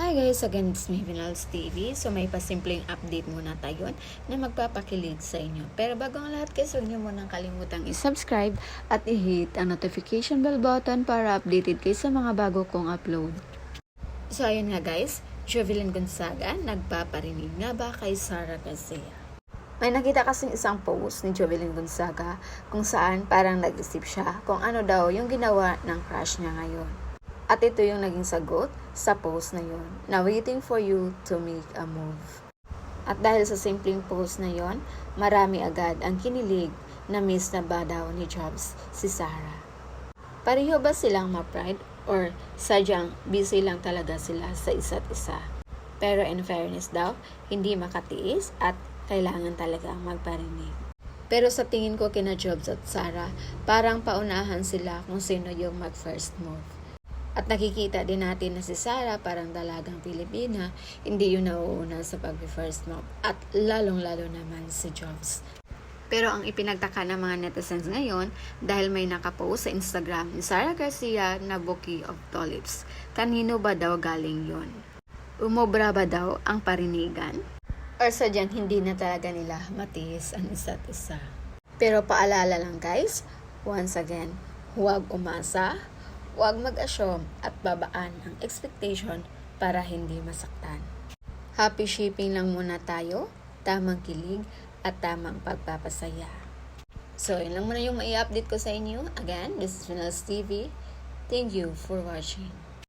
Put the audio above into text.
Hi guys, again it's me Vinals TV. So may pasimpleng update muna tayo na magpapakilig sa inyo. Pero bago ang lahat guys, huwag niyo munang kalimutang i-subscribe at i-hit ang notification bell button para updated kayo sa mga bago kong upload. So ayun nga guys, Jovelyn Gonzaga nagpaparinig nga ba kay Sara Garcia? May nakita kasing isang post ni Jovelyn Gonzaga kung saan parang nag-isip siya kung ano daw yung ginawa ng crush niya ngayon. At ito yung naging sagot sa post na yun, na waiting for you to make a move. At dahil sa simpleng post na yon, marami agad ang kinilig na miss na ba daw ni Jobs si Sarah. Pareho ba silang ma-pride or sadyang busy lang talaga sila sa isa't isa? Pero in fairness daw, hindi makatiis at kailangan talaga magparinig. Pero sa tingin ko kina Jobs at Sarah, parang paunahan sila kung sino yung mag-first move. At nakikita din natin na si Sarah parang dalagang Pilipina, hindi yun nauuna sa pag-first move. At lalong-lalo naman si Jobs. Pero ang ipinagtaka ng mga netizens ngayon dahil may nakapost sa Instagram ni Sara Garcia na bouquet of tulips. Kanino ba daw galing yon? Umobra ba daw ang parinigan? Or sadyang hindi na talaga nila matiis ang isa't isa? Pero paalala lang guys, once again, huwag umasa, huwag mag-assume at babaan ang expectation para hindi masaktan. Happy shipping lang muna tayo, tamang kilig at tamang pagpapasaya. So, yun lang muna yung mai-update ko sa inyo. Again, this is Vinals TV. Thank you for watching.